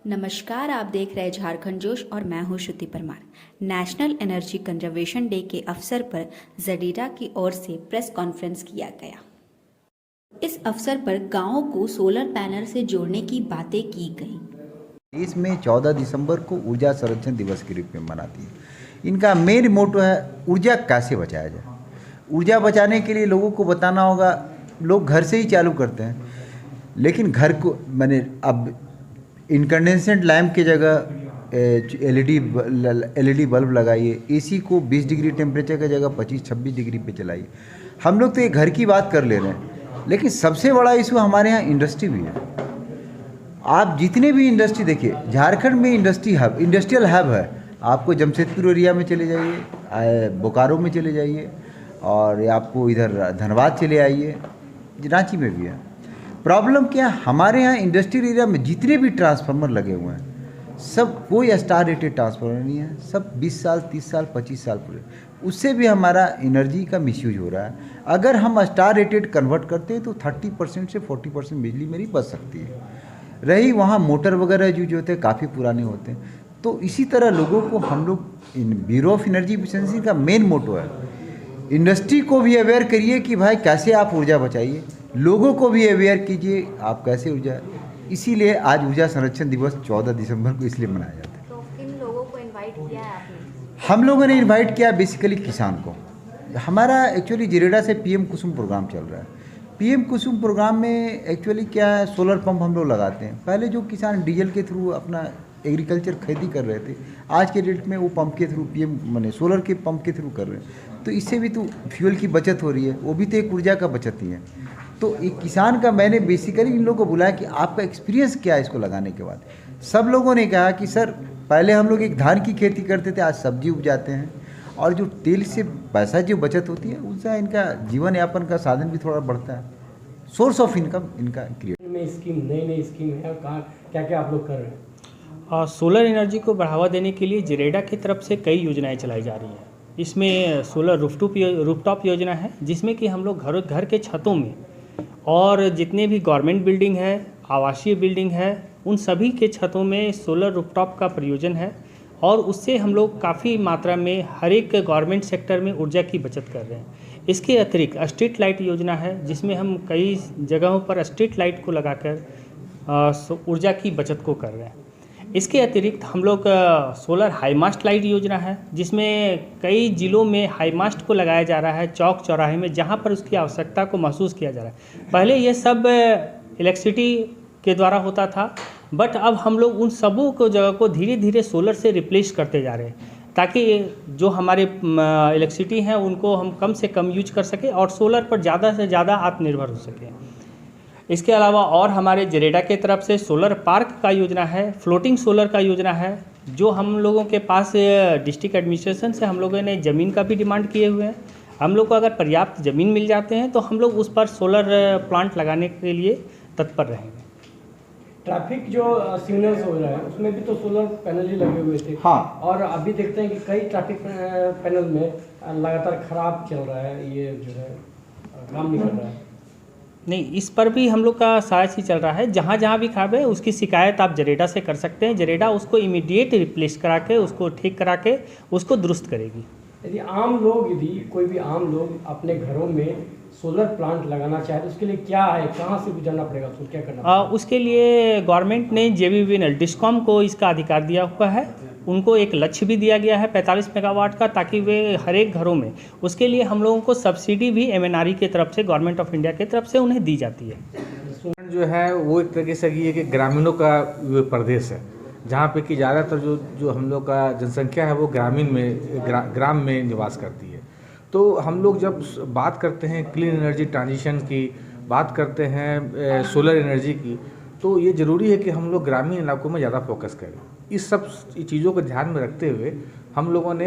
नमस्कार, आप देख रहे हैं झारखंड जोश और मैं हूं Shruti Parmar. National energy conservation day के अवसर पर जडीरा की ओर से प्रेस कॉन्फ्रेंस किया गया। इस अवसर पर गांवों को सोलर पैनल से जोड़ने की बातें की गई। इसमें 14 दिसंबर को ऊर्जा संरक्षण दिवस के रूप में मनाती है। इनका मेन मोटो है ऊर्जा कैसे बचाया जाए। ऊर्जा बचाने के लिए लोगों को बताना होगा। लोग घर से ही चालू करते हैं, लेकिन घर को मैंने अब इनकंडेंसेंट लैम्प की जगह एलईडी बल्ब लगाइए। एसी को 20 डिग्री टेम्परेचर की जगह 25-26 डिग्री पे चलाइए। हम लोग तो ये घर की बात कर ले रहे हैं, लेकिन सबसे बड़ा इशू हमारे यहाँ इंडस्ट्री भी है। आप जितने भी इंडस्ट्री देखिए, झारखंड में इंडस्ट्रियल हब है। आपको जमशेदपुर एरिया में चले जाइए, बोकारो में चले जाइए, और आपको इधर धनबाद चले आइए, रांची में भी है। प्रॉब्लम क्या है, हमारे यहाँ इंडस्ट्रियल एरिया में जितने भी ट्रांसफार्मर लगे हुए हैं, सब कोई स्टार रेटेड ट्रांसफार्मर नहीं है। सब 20 साल 30 साल 25 साल पूरे। उससे भी हमारा एनर्जी का मिसयूज हो रहा है। अगर हम स्टार रेटेड कन्वर्ट करते हैं तो 30% से 40% बिजली मेरी बच सकती है। रही वहाँ मोटर वगैरह जो होते हैं काफ़ी पुराने होते हैं। तो इसी तरह लोगों को हम लोग ब्यूरो ऑफ एनर्जी एफिशिएंसी का मेन मोटो है, इंडस्ट्री को भी अवेयर करिए कि भाई कैसे आप ऊर्जा बचाइए, लोगों को भी अवेयर कीजिए आप कैसे ऊर्जा। इसीलिए आज ऊर्जा संरक्षण दिवस 14 दिसंबर को इसलिए मनाया जाता है। तो किन लोगों को इनवाइट किया है आपने? हम लोगों ने इनवाइट किया बेसिकली किसान को। हमारा एक्चुअली जिरेडा से पीएम कुसुम प्रोग्राम चल रहा है। पीएम कुसुम प्रोग्राम में एक्चुअली क्या है, सोलर पंप हम लोग लगाते हैं। पहले जो किसान डीजल के थ्रू अपना एग्रीकल्चर खेती कर रहे थे, आज के डेट में वो पंप के थ्रू पीएम माने सोलर के पंप के थ्रू कर रहे हैं। तो इससे भी तो फ्यूल की बचत हो रही है, वो भी तो एक ऊर्जा का बचत ही है। तो एक किसान का मैंने बेसिकली इन लोगों को बुलाया कि आपका एक्सपीरियंस क्या है इसको लगाने के बाद। सब लोगों ने कहा कि सर पहले हम लोग एक धान की खेती करते थे, आज सब्जी उपजाते हैं, और जो तेल से पैसा जो बचत होती है उससे इनका जीवन यापन का साधन भी थोड़ा बढ़ता है, सोर्स ऑफ इनकम इनका क्रिएट। में स्कीम नई स्कीम है, कहाँ क्या क्या आप लोग कर रहे हैं? सोलर एनर्जी को बढ़ावा देने के लिए जिरेडा की तरफ से कई योजनाएं चलाई जा रही हैं। इसमें सोलर रूफटॉप योजना है, जिसमें कि हम लोग घर के छतों में और जितने भी गवर्नमेंट बिल्डिंग है, आवासीय बिल्डिंग है, उन सभी के छतों में सोलर रूफटॉप का प्रयोजन है, और उससे हम लोग काफ़ी मात्रा में हर एक गवर्नमेंट सेक्टर में ऊर्जा की बचत कर रहे हैं। इसके अतिरिक्त स्ट्रीट लाइट योजना है, जिसमें हम कई जगहों पर स्ट्रीट लाइट को लगाकर ऊर्जा की बचत को कर रहे हैं। इसके अतिरिक्त हम लोग सोलर हाईमास्ट लाइट योजना है, जिसमें कई ज़िलों में हाईमास्ट को लगाया जा रहा है चौक चौराहे में, जहां पर उसकी आवश्यकता को महसूस किया जा रहा है। पहले ये सब इलेक्ट्रिसिटी के द्वारा होता था, बट अब हम लोग उन सबों को जगह को धीरे धीरे सोलर से रिप्लेस करते जा रहे हैं, ताकि जो हमारे इलेक्ट्रिसिटी हैं उनको हम कम से कम यूज कर सकें और सोलर पर ज़्यादा से ज़्यादा आत्मनिर्भर हो सकें। इसके अलावा और हमारे जिरेडा के तरफ से सोलर पार्क का योजना है, फ्लोटिंग सोलर का योजना है, जो हम लोगों के पास डिस्ट्रिक्ट एडमिनिस्ट्रेशन से हम लोगों ने ज़मीन का भी डिमांड किए हुए हैं। हम लोग को अगर पर्याप्त ज़मीन मिल जाते हैं तो हम लोग उस पर सोलर प्लांट लगाने के लिए तत्पर रहेंगे। ट्रैफिक जो सिग्नल्स हो रहा है उसमें भी तो सोलर पैनल ही लगे हुए थे। हाँ। और अभी देखते हैं कि कई ट्रैफिक पैनल में लगातार खराब चल रहा है, ये जो है काम नहीं कर रहा है। नहीं, इस पर भी हम लोग का साहस ही चल रहा है। जहाँ जहाँ भी खराब है उसकी शिकायत आप जरेडा से कर सकते हैं। जरेडा उसको इमीडिएट रिप्लेस करा के, उसको ठीक करा के उसको दुरुस्त करेगी। यदि कोई भी आम लोग अपने घरों में सोलर प्लांट लगाना चाहे तो उसके लिए क्या है, कहाँ से गुजरना पड़ेगा, उसको क्या करना पड़ेगा? उसके लिए गवर्नमेंट ने जेबीवीएनएल डिस्कॉम को इसका अधिकार दिया हुआ है। उनको एक लक्ष्य भी दिया गया है 45 मेगावाट का, ताकि वे हर एक घरों में, उसके लिए हम लोगों को सब्सिडी भी एमएनआरई की तरफ से, गवर्नमेंट ऑफ इंडिया की तरफ से उन्हें दी जाती है। जो है वो एक तरीके से ये कि ग्रामीणों का प्रदेश है, जहाँ पे कि ज़्यादातर जो हम लोग का जनसंख्या है वो ग्राम में निवास करती है। तो हम लोग जब बात करते हैं क्लीन एनर्जी ट्रांजिशन की, बात करते हैं सोलर एनर्जी की, तो ये ज़रूरी है कि हम लोग ग्रामीण इलाकों में ज़्यादा फोकस करें। इस सब चीज़ों को ध्यान में रखते हुए हम लोगों ने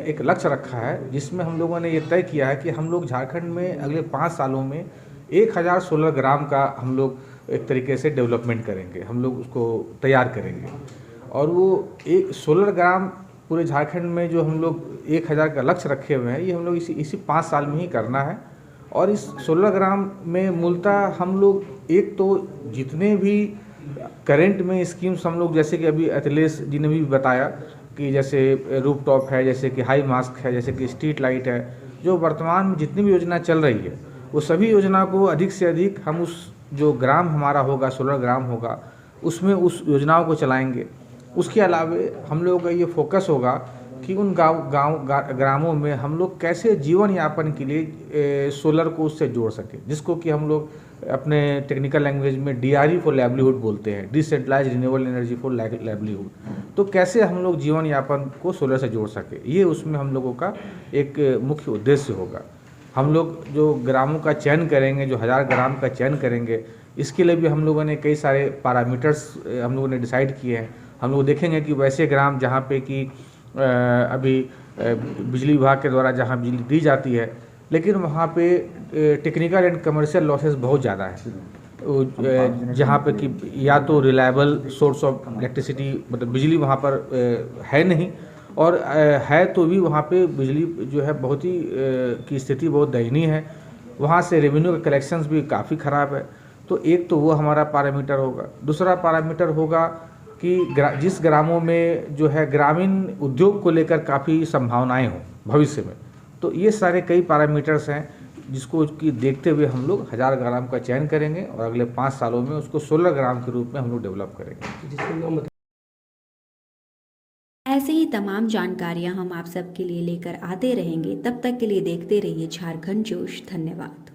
एक लक्ष्य रखा है, जिसमें हम लोगों ने ये तय किया है कि हम लोग झारखंड में अगले 5 सालों में 1000 सोलर ग्राम का हम लोग एक तरीके से डेवलपमेंट करेंगे, हम लोग उसको तैयार करेंगे। और वो एक सोलर ग्राम पूरे झारखंड में जो हम लोग 1000 का लक्ष्य रखे हुए हैं, ये हम लोग इसी 5 साल में ही करना है। और इस सोलर ग्राम में मूलतः हम लोग एक तो जितने भी करंट में स्कीम्स हम लोग जैसे कि अभी अखिलेश जी ने भी बताया कि जैसे रूफ टॉप है, जैसे कि हाई मास्क है, जैसे कि स्ट्रीट लाइट है, जो वर्तमान में जितनी भी योजना चल रही है वो सभी योजना को अधिक से अधिक हम उस जो ग्राम हमारा होगा, सोलर ग्राम होगा, उसमें उस योजनाओं को चलाएंगे। उसके अलावे हम लोगों का ये फोकस होगा कि उन ग्रामों में हम लोग कैसे जीवन यापन के लिए सोलर को उससे जोड़ सकें, जिसको कि हम लोग अपने टेक्निकल लैंग्वेज में DRE फॉर लाइवलीहुड बोलते हैं, decentralize renewable energy for livelihood. तो कैसे हम लोग जीवन यापन को सोलर से जोड़ सके, ये उसमें हम लोगों का एक मुख्य उद्देश्य होगा। हम लोग जो ग्रामों का चयन करेंगे, जो 1000 ग्राम का चयन करेंगे, इसके लिए भी हम लोगों ने कई सारे पैरामीटर्स हम लोगों ने डिसाइड किए हैं। हम लोग देखेंगे कि वैसे ग्राम जहाँ पे कि अभी बिजली विभाग के द्वारा जहाँ बिजली दी जाती है, लेकिन वहाँ पे टेक्निकल एंड कमर्शियल लॉसेस बहुत ज़्यादा है, जहाँ पे कि या तो रिलायबल सोर्स ऑफ इलेक्ट्रिसिटी मतलब बिजली वहाँ पर है नहीं, और है तो भी वहाँ पे बिजली जो है बहुत ही की स्थिति बहुत दयनीय है। वहाँ से रेवेन्यू का कलेक्शंस भी काफ़ी ख़राब है। तो एक तो वो हमारा पैरामीटर होगा। दूसरा पैरामीटर होगा कि जिस ग्रामों में जो है ग्रामीण उद्योग को लेकर काफ़ी संभावनाएं हों भविष्य में। तो ये सारे कई पैरामीटर्स हैं जिसको कि देखते हुए हम लोग 1000 ग्राम का चयन करेंगे और अगले 5 सालों में उसको 16 ग्राम के रूप में हम लोग डेवलप करेंगे। जिसमें ऐसे ही तमाम जानकारियां हम आप सबके लिए लेकर आते रहेंगे। तब तक के लिए देखते रहिए झारखंड जोश। धन्यवाद।